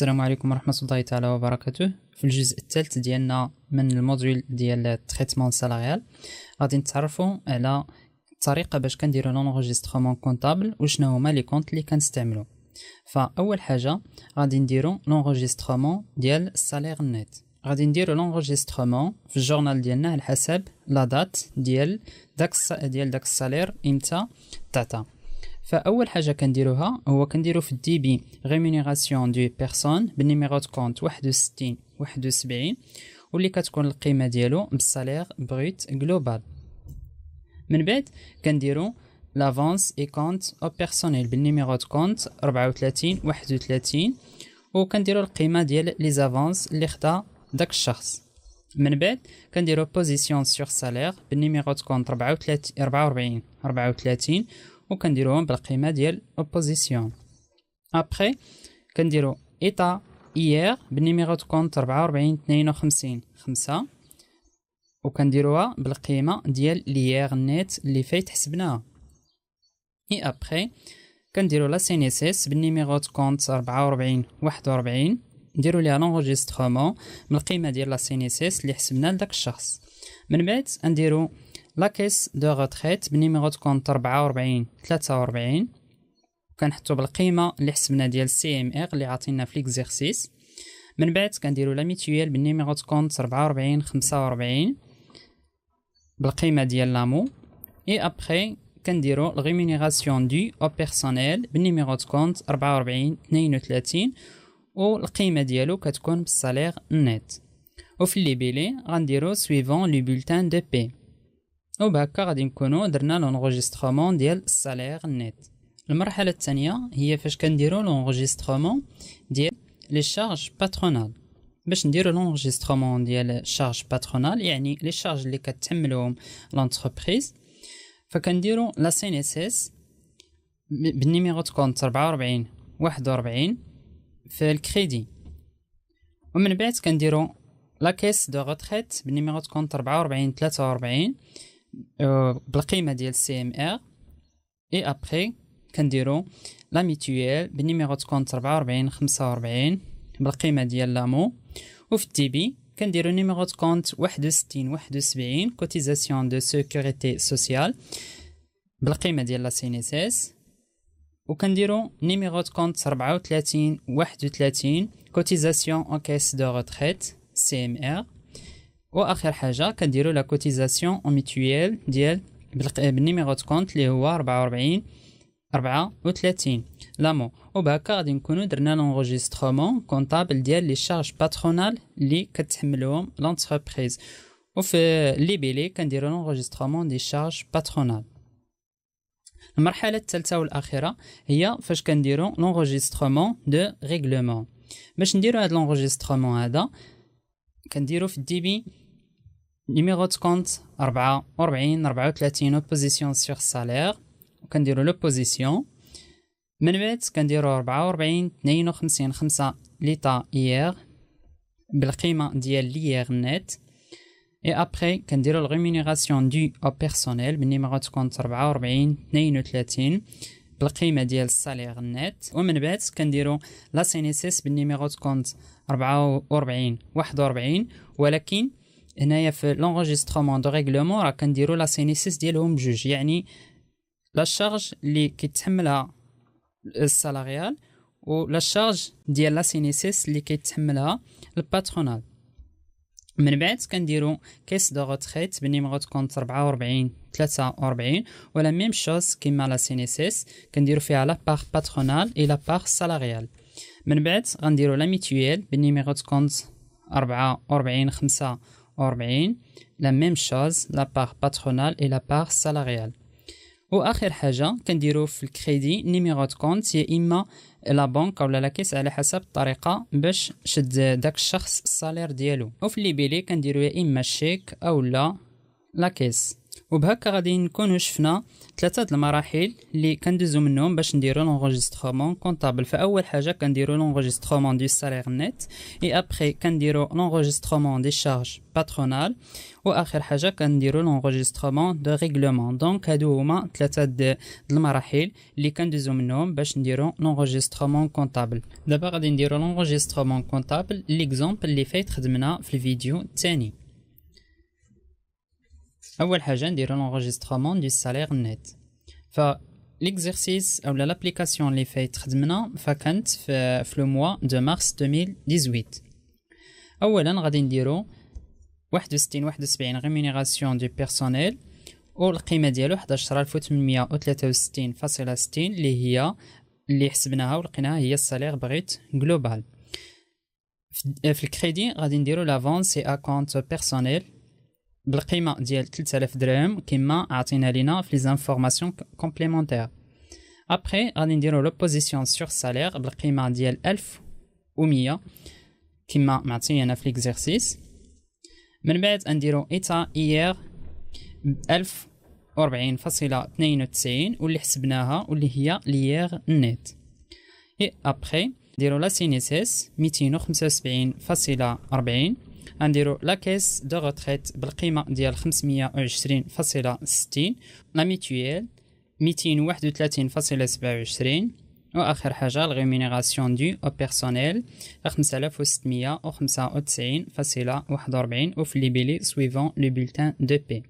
السلام عليكم ورحمة الله تعالى وبركاته. في الجزء الثالث ديالنا من الموديول ديال التريتمون سالاريال غادي نتعرفوا على الطريقة باش كنديروا لونغيسترومون كونطابل وشنو هما لي كونط اللي كنستعملوا. فأول حاجة غادي نديروا لونغيسترومون ديال السالير نت. غادي نديروا لونغيسترومون في الجورنال ديالنا على حسب لا دات ديال داك السالير امتى تعطى. فاول حاجه كنديروها هو كنديرو في الدي بي ريمونيراسيون دو بيرسون بالنيميرو دو كونت 61 واللي كتكون القيمه ديالو بالسالير بروت جلوبال. من بعد كنديرو لافونس اي كونت او بيرسونيل بالنيميرو دو كونت 31 وكنديرو القيمه ديال لي زافونس اللي خدا داك الشخص. من بعد كنديرو بوزيسيون سور سالير بالنيميرو دو كونت 34 وكنديروهم بالقيمه ديال اوبوزيسيون. ابري كنديرو ايتا ايير بالنيميرو دو كونت 52 وكنديروها بالقيمه ديال ليير نيت اللي فايت حسبناها. اي ابري كنديرو لا سي ان اس اس بالنيميرو دو كونت 41 نديرو ليها لونغيسترومون من القيمه ديال لا سي ان اس اس اللي حسبنا لداك الشخص. من بعد نديرو لا كيس دو روتريت بالنيميرو دو كونت 43 وكنحطو بالقيمه اللي حسبنا ديال سي ام ار اللي عطينا في ليكزيرسيس. من بعد كنديرو لا ميتويال بالنيميرو دو كونت 45 بالقيمه ديال لامو. اي ابري كنديرو الريمونيراسيون دو او بيرسونيل بالنيميرو دو كونت 32 والقيمه ديالو كتكون بالسالير نت. وفي الليبيلي غنديرو سويفون لو بولتان دو بي وبهكا غادي نكونوا درنا لونغيسترومون ديال السالير نت. المرحله الثانيه هي فاش كنديروا لونغيسترومون ديال لي شارج باترونال. باش نديروا لونغيسترومون ديال الشارج باترونال يعني لي شارج اللي كتحملهم لونتربريز فكنديروا لا سي ان اس اس بالنيميرو دو كونت 41 في الكريدي. ومن بعد كنديروا لا كيس دو روتريت بالنيميرو دو كونت 43 بالقيمه ديال سي ام ار. اي ابري كنديرو لا ميتويال بالنيميرو دو كونت 45 بالقيمه ديال لامو. وفي التي بي كنديرو نيميرو دو كونت 71 كوتيزاسيون دو سيكوريتي سوسيال بالقيمه ديال لا سي ان اس اس وكنديرو نيميرو دو كونت 31 كوتيزاسيون او كيس دو روتريت سي ام ار. واخر حاجه كنديروا لا كوتيزاسيون او ميتويال ديال بالنيميرو دو كونت اللي هو 34 لامو. وبهكا غادي نكونوا درنا لونغيسترومون كونطابل ديال لي شارج باترونال اللي كتحملوهم لونتربريز. وفي الليبيلي كنديروا لونغيسترومون دي شارج باترونال. المرحله الثالثه والاخيره هي فاش كنديروا لونغيسترومون دو ريغلومون. باش نديروا هذا لونغيسترومون هذا كنديرو في الدي بي نيميرو دو كونت 34 اوبوزيسيون سور سالير وكنديرو لوبوزيسيون. من بعد كنديرو 52 5 ليتا ايير بالقيمه ديال ليير نت. اي ابري كنديرو الريمونيراسيون دو او بيرسونيل بالنيميرو دو كونت 34 بالقيمه ديال السالير نت. ومن بعد كنديرو لا سي ان اس اس بالنيميرو دو كونت 41 ولكن هنايا في لونغيسترومون دو ريغلومون راه كنديرو لا سي ان اس اس ديالهم بجوج يعني لا شارج اللي كيتحملها السالاريال ولا شارج ديال لا سي ان اس اس اللي كيتحملها الباترونال. من بعد كنديرو كيس دو روتريت بالنيميرو دو كونت 43 ولا ميم شوز كيما لا سي ان اس اس كنديرو فيها لا بار باترونال اي لا بار سالاريال. من بعد غنديرو لا ميتويال بالنيميرو دو كونت 45 لا ميم شوز لا بار باترونال اي لا بار سالاريال. واخر حاجه كنديرو في الكريدي نيميرو دو كونت يا اما لا بنك ولا لا كيس على حسب الطريقه باش شد داك الشخص السالير ديالو. وفي الليبيلي كنديرو يا اما الشيك او لا كيس. وبهكا غادي نكونوا شفنا ثلاثه د المراحل اللي كندوزو منهم باش نديرو لونغيسترومون كونطابل. فاول حاجه كنديرو لونغيسترومون دو سالير نت، اي ابري كنديرو لونغيسترومون دي شارج باترونال، واخر حاجه كنديرو لونغيسترومون دو ريغلومون. دونك هادو هما ثلاثه د المراحل اللي كندوزو منهم باش نديرو لونغيسترومون كونطابل. دابا غادي نديرو لونغيسترومون كونطابل ليكزامبل اللي فايت خدمنا في الفيديو الثاني. اول حاجه نديرو لونغيسترومون دو سالير نت. ف ليكزيرسيس او لابليكاسيون اللي فايت خدمنا فكانت في لو موا دو مارس 2018. اولا غادي نديرو 71 ريمونيراسيون دو بيرسونيل والقيمه ديالو 11863.60 اللي حسبناها ولقيناها هي السالير بغيت جلوبال. في الكريدي غادي نديرو لافونس سي اكونت بيرسونيل بالقيمه ديال 3000 درهم كما عطينا لينا في لي زانفورماسيون كومبليمونتير. ابري غادي نديرو لو بوزيسيون سور سالير بالقيمه ديال 1100 كما معطينا في ليكزيرسيس. من بعد نديرو ايتا ايير 1040.92 واللي حسبناها واللي هي ليير نت. اي ابري نديرو لا سي ان اس اس 275.40. غنديرو لا كيس دو روتريت بالقيمه ديال 520.60، لا ميتويل 231.27، واخر حاجه الريمونيراسيون دو او بيرسونيل 5695.41 وفي لي بيلي سويفون لو بولتان دو بي.